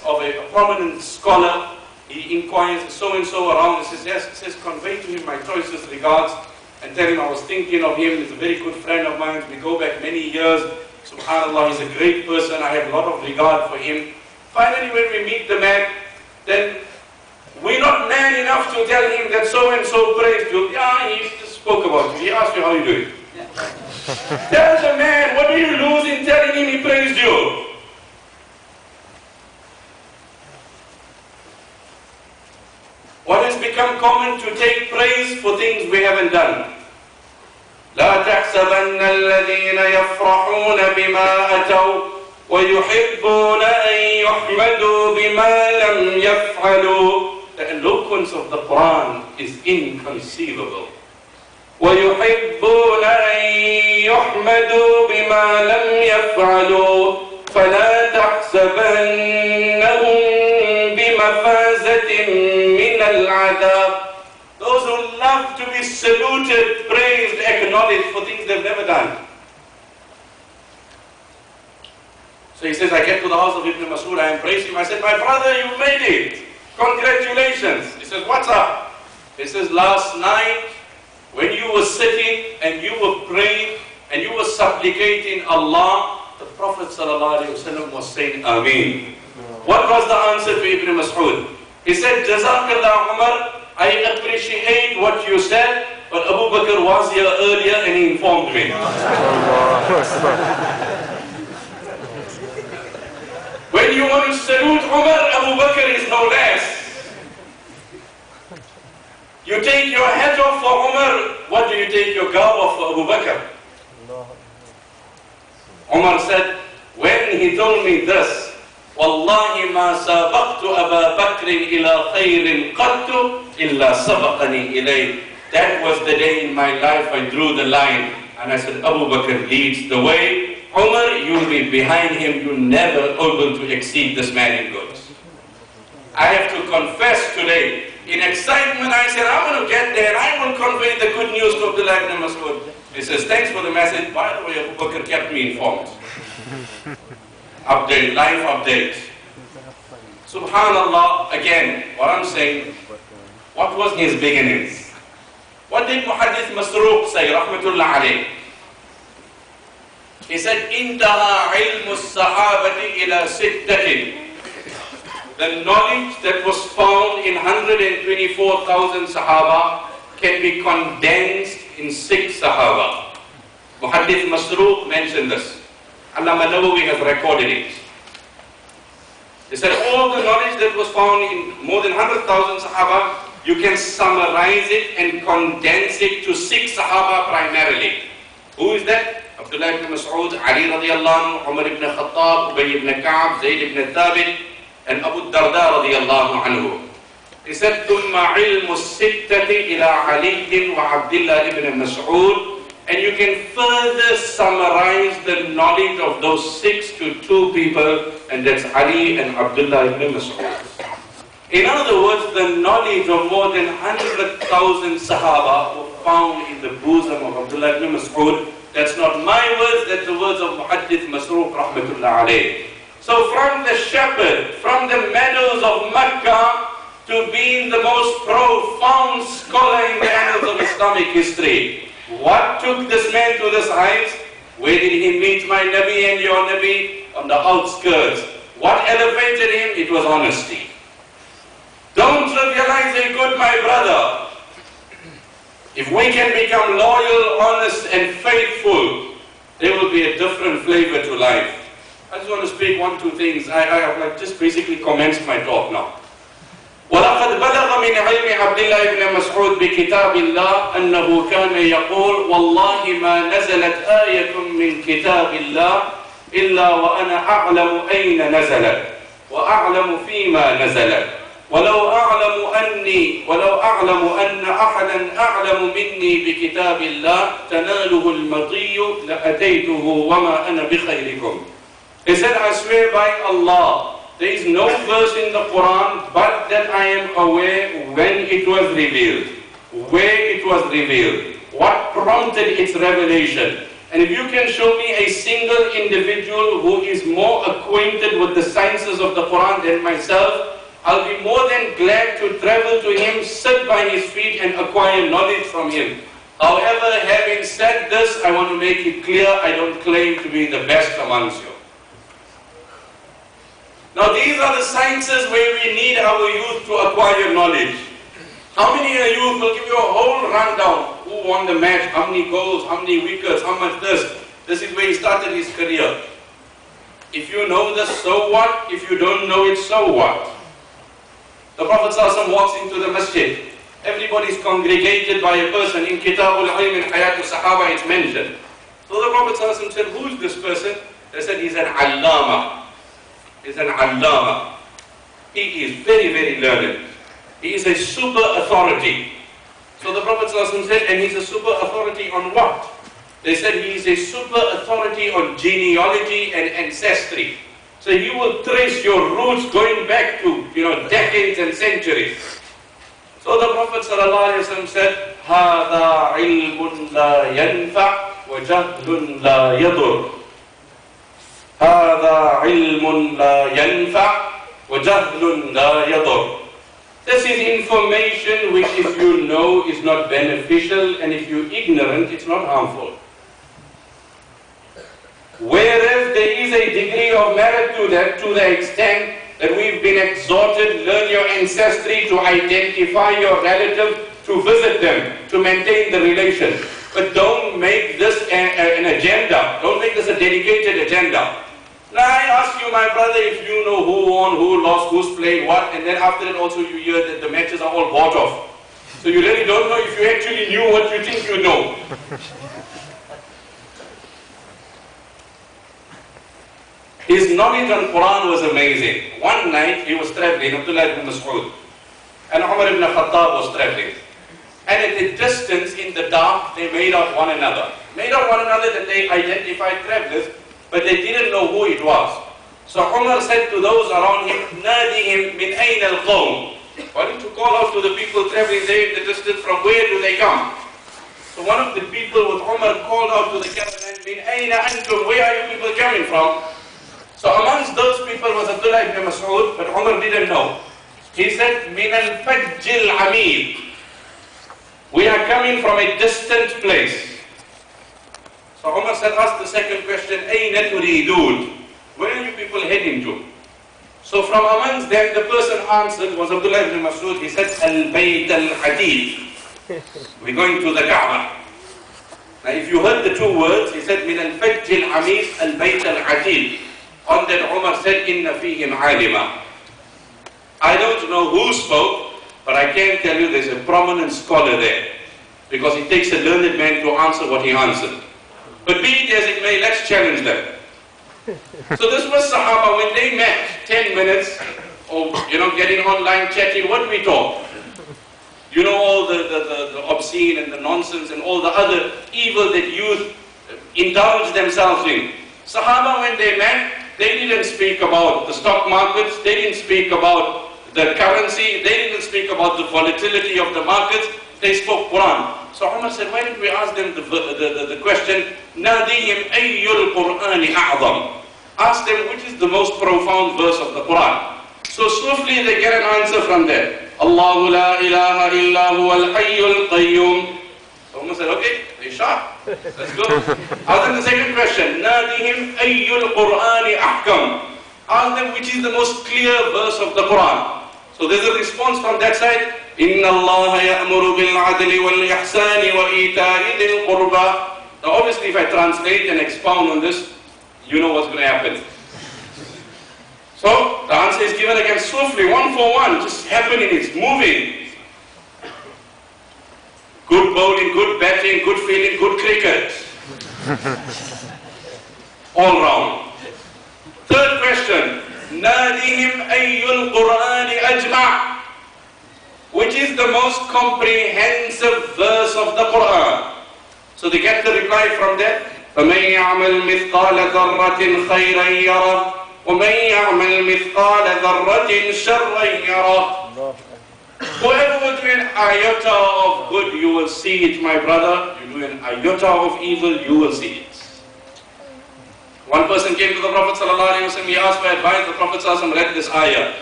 of a prominent scholar. He inquires, so-and-so around, he says, yes, he says, convey to him my choicest regards, and tell him I was thinking of him. He's a very good friend of mine. We go back many years. SubhanAllah, he's a great person. I have a lot of regard for him. Finally, when we meet the man, then we're not man enough to tell him that so-and-so praised you. Yeah, he just spoke about you. He asked you how you doing. Tell the man, what do you lose in telling him he praised you? What has become common to take praise for things we haven't done. لا تحسبن الذين يفرحون بما أتوا ويحبون أن يحمدوا بما لم يفعلوا. The eloquence of the Quran is inconceivable. ويحبون أن يحمدوا بما لم يفعلوا فلا تحسبنهم بمفازة من العذاب. Those who love to be saluted, praised, acknowledged for things they've never done. So he says, I get to the house of Ibn Masood, I embrace him. I said, my brother, you made it. Congratulations. He says, what's up? He says, last night, when you were sitting and you were praying and you were supplicating Allah, the Prophet ﷺ was saying, Ameen. What was the answer to Ibn Masood? He said, Jazakallah Umar, I appreciate what you said, but Abu Bakr was here earlier and he informed me. When you want to salute Umar, Abu Bakr is no less. You take your hat off for Umar, what do you take your garb off for Abu Bakr? Umar said, when he told me this, والله ما سابقت أبا بكر إلى خير قط إلا سبقني إليه. That was the day in my life I drew the line and I said, Abu Bakr leads the way. Umar, you'll be behind him. You're never able to exceed this man in goods. I have to confess today, in excitement I said, I'm going to get there and I will convey the good news to Abdullah Ibn Masood. He says, thanks for the message. By the way, Abu Bakr kept me informed. Update, life update. Subhanallah, again, what I'm saying, what was his beginnings? What did Muhaddith Masruq say, rahmatullah alayh? He said, Intaha ilmu sahabati ila sittatin. The knowledge that was found in 124,000 Sahaba can be condensed in 6 Sahaba. Muhaddith Masruq mentioned this. Allama Nawawi has recorded it. He said all the knowledge that was found in more than 100,000 Sahaba, you can summarize it and condense it to 6 Sahaba primarily. Who is that? Abdullah Ibn Masood, Ali radiallahu anhu, Umar ibn Khattab, Ubay ibn Ka'ab, Zayd ibn Thabit, and Abu Darda radiallahu anhu. He said, ثُمَّ عِلْمُ السِّتَّةِ إِلَىٰ عَلِيٍّ وَعَبْدِاللَّهِ ibn Masood. And you can further summarize the knowledge of those 6 to 2 people, and that's Ali and Abdullah ibn Masood. In other words, the knowledge of more than 100,000 Sahaba were found in the bosom of Abdullah ibn Masood. That's not my words, that's the words of Muhaddith Masruq rahmatullah alayh. So from the shepherd, from the meadows of Mecca, to being the most profound scholar in the annals of Islamic history. What took this man to this heights? Where did he meet my Nabi and your Nabi? On the outskirts. What elevated him? It was honesty. Don't trivialize a good, my brother. If we can become loyal, honest and faithful, there will be a different flavor to life. I just want to speak 1, 2 things. I have just basically commenced my talk now. وَلَقَدْ بَلَغَ مِنْ عِلْمِ عَبْدِ اللَّهِ ibn Masood بِكِتَابِ اللَّهِ أَنَّهُ كَانَ يَقُولُ وَاللَّهِ مَا نَزَلَتْ آيَةٌ مِنْ كِتَابِ اللَّهِ إِلَّا وَأَنَا أَعْلَمُ أَيْنَ نَزَلَتْ وَأَعْلَمُ فِيمَا نَزَلَتْ ولو أعلم أن أحدا أعلم مني بكتاب الله تناله المطي لأتيته وما أنا بخيركم. He said, I swear by Allah, there is no verse in the Quran but that I am aware when it was revealed, where it was revealed, what prompted its revelation. And if you can show me a single individual who is more acquainted with the sciences of the Quran than myself, I'll be more than glad to travel to him, sit by his feet and acquire knowledge from him. However, having said this, I want to make it clear, I don't claim to be the best amongst you. Now these are the sciences where we need our youth to acquire knowledge. How many youth will give you a whole rundown? Who won the match? How many goals? How many wickets? How much this? This is where he started his career. If you know this, so what? If you don't know it, so what? The Prophet ﷺ walks into the masjid. Everybody is congregated by a person. In Kitabul Ilm in Hayat al-Sahaba it's mentioned. So the Prophet ﷺ said, who is this person? They said, he's an allama. He's an allama. He is very, very learned. He is a super authority. So the Prophet ﷺ said, and he's a super authority on what? They said he is a super authority on genealogy and ancestry. So he will trace your roots going back to, decades and centuries. So the Prophet ﷺ said, هَذَا عِلْمٌ لَا يَنْفَعْ وَجَهْلٌ لَا يَضُرُّ. هَذَا عِلْمٌ لَا يَنْفَعْ وَجَهْلٌ لَا يَضُرُّ. This is information which if you know is not beneficial, and if you're ignorant, it's not harmful. Whereas there is a degree of merit to that, to the extent that we've been exhorted, learn your ancestry, to identify your relative, to visit them, to maintain the relation. But don't make this an agenda. Don't make this a dedicated agenda. Now I ask you, my brother, if you know who won, who lost, who's playing what, and then after that also you hear that the matches are all bought off. So you really don't know if you actually knew what you think you know. His knowledge on Quran was amazing. One night he was traveling, Abdullah Ibn Masood, and Umar ibn Khattab was traveling. And at a distance in the dark, they made out one another. Made out one another that they identified travelers, but they didn't know who it was. So Umar said to those around him, Nadihim min ayn al-qawm. Why don't you call out to the people traveling there in the distance, from where do they come? So one of the people with Umar called out to the caravan, min ayna antum, where are you people coming from? So amongst those people was Abdullah Ibn Masood, but Umar didn't know. He said, min al-fajj al-amid. We are coming from a distant place. So Umar said, ask the second question, Ayna turidun? Where are you people heading to? So from amongst them, the person answered was Abdullah ibn Masood. He said, Al-Bayt al-Hadid. We're going to the Kaaba. Now if you heard the two words, he said, Min al-Fajj al-Amid, Al-Bayt al-Hadid. On that Umar said, Inna fihim alima. I don't know who spoke, but I can tell you there's a prominent scholar there. Because it takes a learned man to answer what he answered. But be it as it may, let's challenge them. So this was Sahaba, when they met, 10 minutes, or getting online chatting, what do we talk? You know, all the obscene and the nonsense and all the other evil that youth indulge themselves in. Sahaba, when they met, they didn't speak about the stock markets, they didn't speak about the currency, they didn't speak about the volatility of the markets, they spoke Quran. So Umar said, why don't we ask them the question, Nadihim ayyul Qur'ani a'zam. Ask them which is the most profound verse of the Quran. So swiftly they get an answer from there. Allahu la ilaha illa huwa al-hayyul qayyum. So Umar said, okay, they sharp. Let's go. Ask them the second question, Nadihim ayyul Qur'ani ahkam. Ask them which is the most clear verse of the Quran. So there's a response from that side. إِنَّ اللَّهَ يَأْمُرُ بِالْعَدْلِ وَالْإِحْسَانِ وَإِيتَاءِ ذِي الْقُرْبَى. Now obviously if I translate and expound on this, you know what's going to happen. So the answer is given again swiftly, one for one, just happening, it's moving. Good bowling, good batting, good fielding, good cricket. All round. Third question. Nadihim ayyul Qur'ani ajma'. Which is the most comprehensive verse of the Quran? So they get the reply from that. فَمَنْ يَعْمَلْ مِثْقَالَ ذَرَّةٍ خَيْرًا يَرَهُ وَمَنْ يَعْمَلْ مِثْقَالَ ذَرَّةٍ شَرًّا يَرَهُ. Whoever will do an iota of good, you will see it, my brother. You do an iota of evil, you will see it. One person came to the Prophet ﷺ, he asked for advice, the Prophet ﷺ read this ayah.